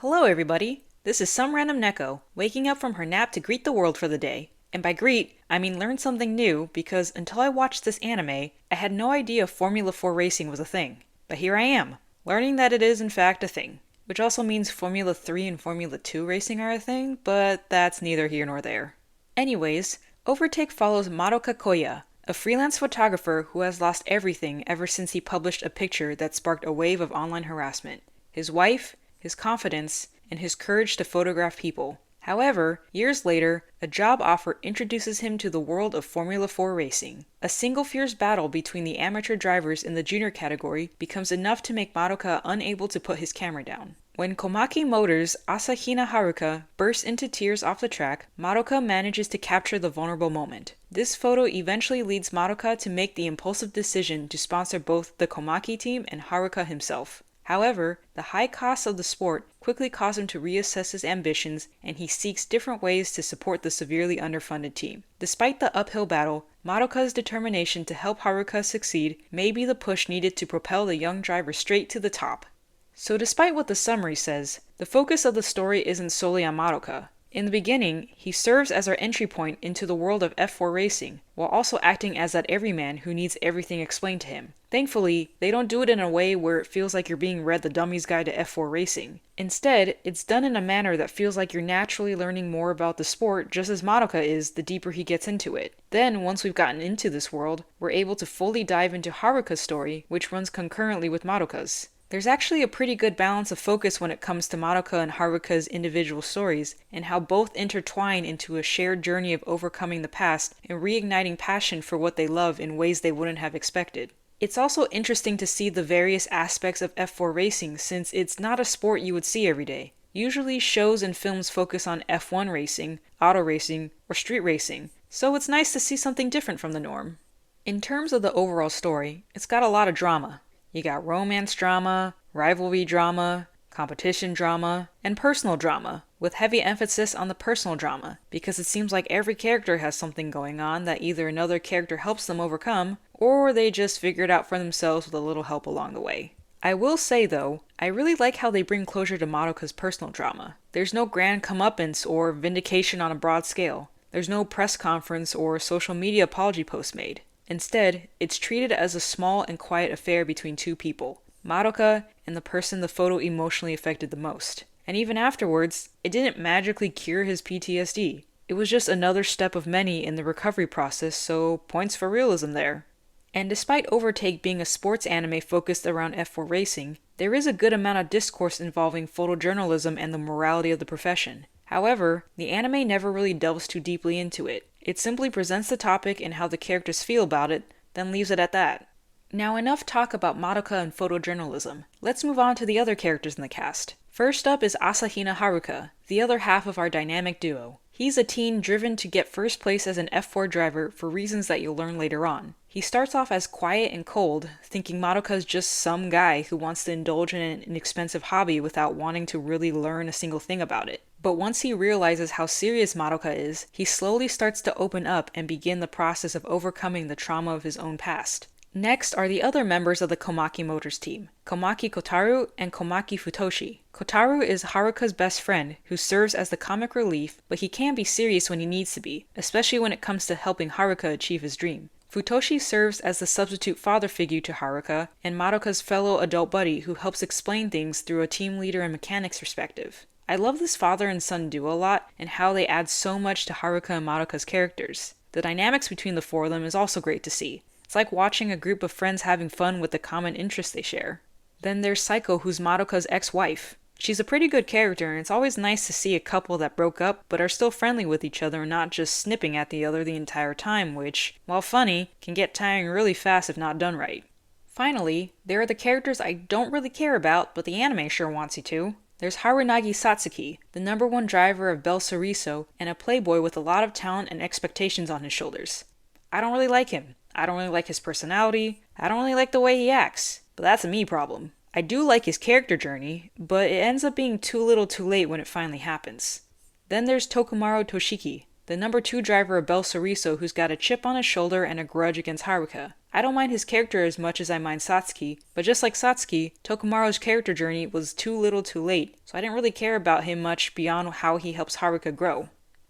Hello everybody, this is some random Neko, waking up from her nap to greet the world for the day. And by greet, I mean learn something new, because until I watched this anime, I had no idea Formula 4 racing was a thing. But here I am, learning that it is in fact a thing. Which also means Formula 3 and Formula 2 racing are a thing, but that's neither here nor there. Anyways, Overtake follows Madoka Koya, a freelance photographer who has lost everything ever since he published a picture that sparked a wave of online harassment. His wife, his confidence, and his courage to photograph people. However, years later, a job offer introduces him to the world of Formula 4 racing. A single fierce battle between the amateur drivers in the junior category becomes enough to make Madoka unable to put his camera down. When Komaki Motors' Asahina Haruka bursts into tears off the track, Madoka manages to capture the vulnerable moment. This photo eventually leads Madoka to make the impulsive decision to sponsor both the Komaki team and Haruka himself. However, the high costs of the sport quickly cause him to reassess his ambitions, and he seeks different ways to support the severely underfunded team. Despite the uphill battle, Madoka's determination to help Haruka succeed may be the push needed to propel the young driver straight to the top. So despite what the summary says, the focus of the story isn't solely on Madoka. In the beginning, he serves as our entry point into the world of F4 racing, while also acting as that everyman who needs everything explained to him. Thankfully, they don't do it in a way where it feels like you're being read the Dummy's Guide to F4 racing. Instead, it's done in a manner that feels like you're naturally learning more about the sport just as Madoka is the deeper he gets into it. Then, once we've gotten into this world, we're able to fully dive into Haruka's story, which runs concurrently with Madoka's. There's actually a pretty good balance of focus when it comes to Madoka and Haruka's individual stories, and how both intertwine into a shared journey of overcoming the past and reigniting passion for what they love in ways they wouldn't have expected. It's also interesting to see the various aspects of F4 racing, since it's not a sport you would see every day. Usually shows and films focus on F1 racing, auto racing, or street racing, so it's nice to see something different from the norm. In terms of the overall story, it's got a lot of drama. You got romance drama, rivalry drama, competition drama, and personal drama, with heavy emphasis on the personal drama, because it seems like every character has something going on that either another character helps them overcome, or they just figure it out for themselves with a little help along the way. I will say though, I really like how they bring closure to Madoka's personal drama. There's no grand comeuppance or vindication on a broad scale. There's no press conference or social media apology post made. Instead, it's treated as a small and quiet affair between two people, Madoka and the person the photo emotionally affected the most. And even afterwards, it didn't magically cure his PTSD. It was just another step of many in the recovery process, so points for realism there. And despite Overtake being a sports anime focused around F4 racing, there is a good amount of discourse involving photojournalism and the morality of the profession. However, the anime never really delves too deeply into it. It simply presents the topic and how the characters feel about it, then leaves it at that. Now enough talk about Madoka and photojournalism. Let's move on to the other characters in the cast. First up is Asahina Haruka, the other half of our dynamic duo. He's a teen driven to get first place as an F4 driver for reasons that you'll learn later on. He starts off as quiet and cold, thinking Madoka's just some guy who wants to indulge in an inexpensive hobby without wanting to really learn a single thing about it. But once he realizes how serious Madoka is, he slowly starts to open up and begin the process of overcoming the trauma of his own past. Next are the other members of the Komaki Motors team, Komaki Kotaru and Komaki Futoshi. Kotaru is Haruka's best friend, who serves as the comic relief, but he can be serious when he needs to be, especially when it comes to helping Haruka achieve his dream. Futoshi serves as the substitute father figure to Haruka, and Madoka's fellow adult buddy who helps explain things through a team leader and mechanics perspective. I love this father and son duo a lot, and how they add so much to Haruka and Madoka's characters. The dynamics between the four of them is also great to see. It's like watching a group of friends having fun with the common interests they share. Then there's Saiko, who's Madoka's ex-wife. She's a pretty good character, and it's always nice to see a couple that broke up but are still friendly with each other and not just snipping at the other the entire time, which, while funny, can get tiring really fast if not done right. Finally, there are the characters I don't really care about, but the anime sure wants you to. There's Harunagi Satsuki, the #1 driver of Bel Soriso, and a playboy with a lot of talent and expectations on his shoulders. I don't really like him. I don't really like his personality. I don't really like the way he acts. But that's a me problem. I do like his character journey, but it ends up being too little too late when it finally happens. Then there's Tokumaru Toshiki, the number 2 driver of Bel Soriso who's got a chip on his shoulder and a grudge against Haruka. I don't mind his character as much as I mind Satsuki, but just like Satsuki, Tokumaru's character journey was too little too late, so I didn't really care about him much beyond how he helps Haruka grow.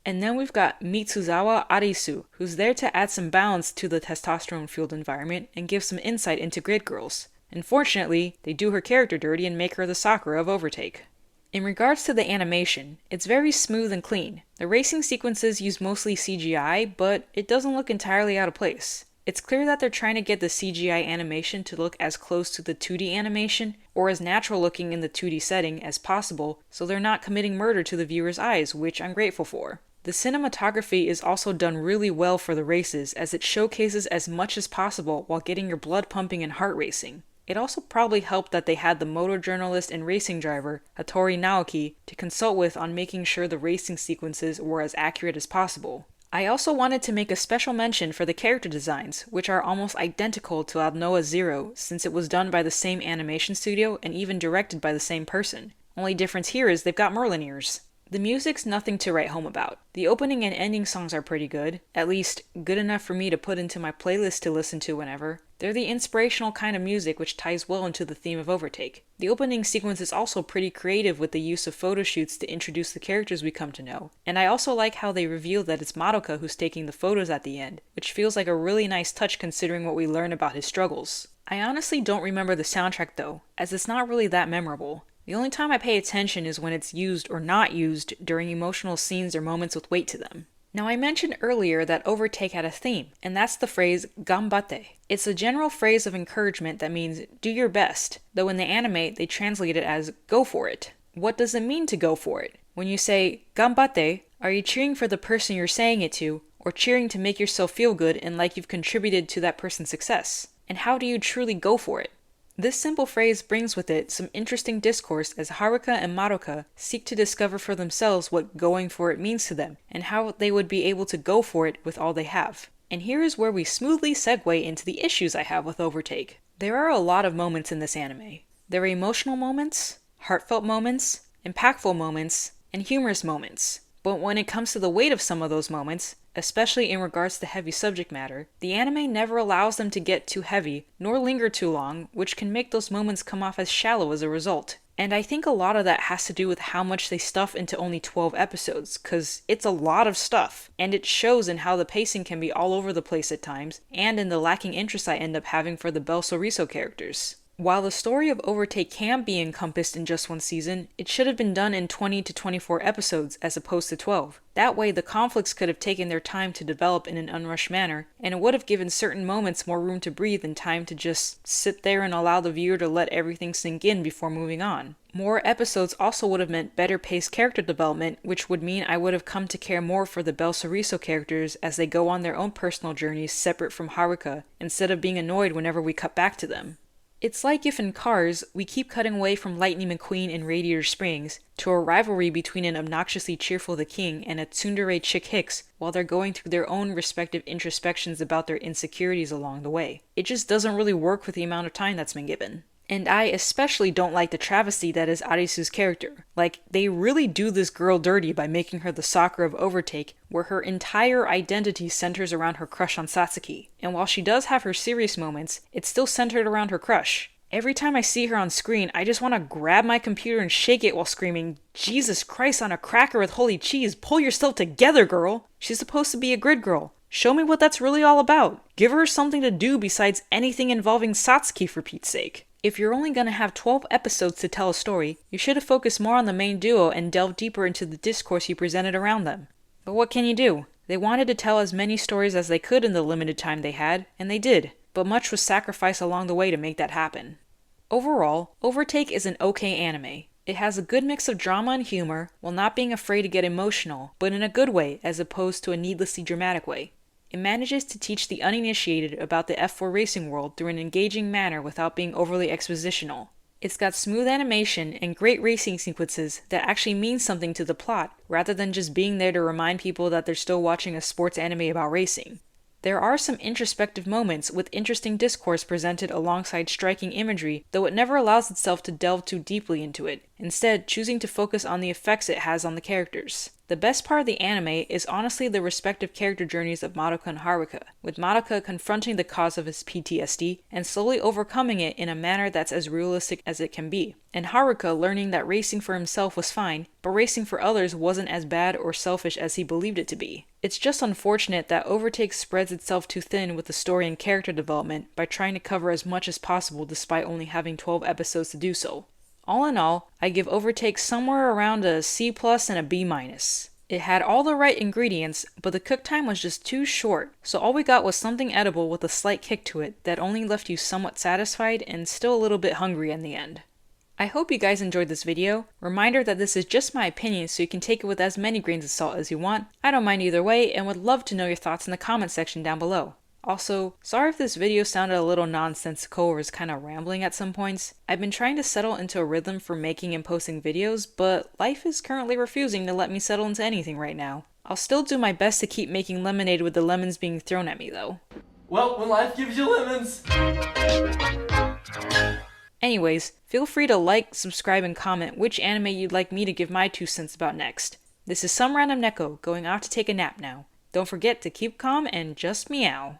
And then we've got Mitsuzawa Arisu, who's there to add some balance to the testosterone-fueled environment and give some insight into Grid Girls. Unfortunately, they do her character dirty and make her the Sakura of Overtake. In regards to the animation, it's very smooth and clean. The racing sequences use mostly CGI, but it doesn't look entirely out of place. It's clear that they're trying to get the CGI animation to look as close to the 2D animation, or as natural looking in the 2D setting as possible, so they're not committing murder to the viewer's eyes, which I'm grateful for. The cinematography is also done really well for the races, as it showcases as much as possible while getting your blood pumping and heart racing. It also probably helped that they had the moto journalist and racing driver, Hattori Naoki, to consult with on making sure the racing sequences were as accurate as possible. I also wanted to make a special mention for the character designs, which are almost identical to Aldnoah Zero, since it was done by the same animation studio and even directed by the same person. Only difference here is they've got Merlin ears. The music's nothing to write home about. The opening and ending songs are pretty good, at least good enough for me to put into my playlist to listen to whenever. They're the inspirational kind of music which ties well into the theme of Overtake. The opening sequence is also pretty creative with the use of photo shoots to introduce the characters we come to know, and I also like how they reveal that it's Madoka who's taking the photos at the end, which feels like a really nice touch considering what we learn about his struggles. I honestly don't remember the soundtrack though, as it's not really that memorable. The only time I pay attention is when it's used or not used during emotional scenes or moments with weight to them. Now I mentioned earlier that Overtake had a theme, and that's the phrase "ganbatte." It's a general phrase of encouragement that means do your best, though in the anime they translate it as go for it. What does it mean to go for it? When you say "ganbatte," are you cheering for the person you're saying it to, or cheering to make yourself feel good and like you've contributed to that person's success? And how do you truly go for it? This simple phrase brings with it some interesting discourse as Haruka and Madoka seek to discover for themselves what going for it means to them, and how they would be able to go for it with all they have. And here is where we smoothly segue into the issues I have with Overtake. There are a lot of moments in this anime. There are emotional moments, heartfelt moments, impactful moments, and humorous moments. But when it comes to the weight of some of those moments, especially in regards to heavy subject matter, the anime never allows them to get too heavy, nor linger too long, which can make those moments come off as shallow as a result. And I think a lot of that has to do with how much they stuff into only 12 episodes, cause it's a lot of stuff, and it shows in how the pacing can be all over the place at times, and in the lacking interest I end up having for the Bel Soriso characters. While the story of Overtake can be encompassed in just one season, it should have been done in 20 to 24 episodes as opposed to 12. That way the conflicts could have taken their time to develop in an unrushed manner, and it would have given certain moments more room to breathe and time to just sit there and allow the viewer to let everything sink in before moving on. More episodes also would have meant better paced character development, which would mean I would have come to care more for the Bel Soriso characters as they go on their own personal journeys separate from Haruka, instead of being annoyed whenever we cut back to them. It's like if in Cars, we keep cutting away from Lightning McQueen in Radiator Springs to a rivalry between an obnoxiously cheerful The King and a tsundere Chick Hicks while they're going through their own respective introspections about their insecurities along the way. It just doesn't really work with the amount of time that's been given. And I especially don't like the travesty that is Arisu's character. Like, they really do this girl dirty by making her the Sakura of Overtake, where her entire identity centers around her crush on Satsuki. And while she does have her serious moments, it's still centered around her crush. Every time I see her on screen, I just want to grab my computer and shake it while screaming, "Jesus Christ on a cracker with holy cheese, pull yourself together, girl! She's supposed to be a grid girl. Show me what that's really all about. Give her something to do besides anything involving Satsuki for Pete's sake." If you're only going to have 12 episodes to tell a story, you should have focused more on the main duo and delved deeper into the discourse you presented around them. But what can you do? They wanted to tell as many stories as they could in the limited time they had, and they did, but much was sacrificed along the way to make that happen. Overall, Overtake is an okay anime. It has a good mix of drama and humor, while not being afraid to get emotional, but in a good way as opposed to a needlessly dramatic way. It manages to teach the uninitiated about the F4 racing world through an engaging manner without being overly expositional. It's got smooth animation and great racing sequences that actually mean something to the plot, rather than just being there to remind people that they're still watching a sports anime about racing. There are some introspective moments with interesting discourse presented alongside striking imagery, though it never allows itself to delve too deeply into it, instead choosing to focus on the effects it has on the characters. The best part of the anime is honestly the respective character journeys of Madoka and Haruka, with Madoka confronting the cause of his PTSD and slowly overcoming it in a manner that's as realistic as it can be, and Haruka learning that racing for himself was fine, but racing for others wasn't as bad or selfish as he believed it to be. It's just unfortunate that Overtake spreads itself too thin with the story and character development by trying to cover as much as possible despite only having 12 episodes to do so. All in all, I give Overtake somewhere around a C+ and a B-. It had all the right ingredients, but the cook time was just too short, so all we got was something edible with a slight kick to it that only left you somewhat satisfied and still a little bit hungry in the end. I hope you guys enjoyed this video. Reminder that this is just my opinion, so you can take it with as many grains of salt as you want. I don't mind either way and would love to know your thoughts in the comment section down below. Also, sorry if this video sounded a little nonsensical or was kind of rambling at some points. I've been trying to settle into a rhythm for making and posting videos, but life is currently refusing to let me settle into anything right now. I'll still do my best to keep making lemonade with the lemons being thrown at me though. Well, when life gives you lemons! Anyways, feel free to like, subscribe, and comment which anime you'd like me to give my 2 cents about next. This is some random Neko going off to take a nap now. Don't forget to keep calm and just meow.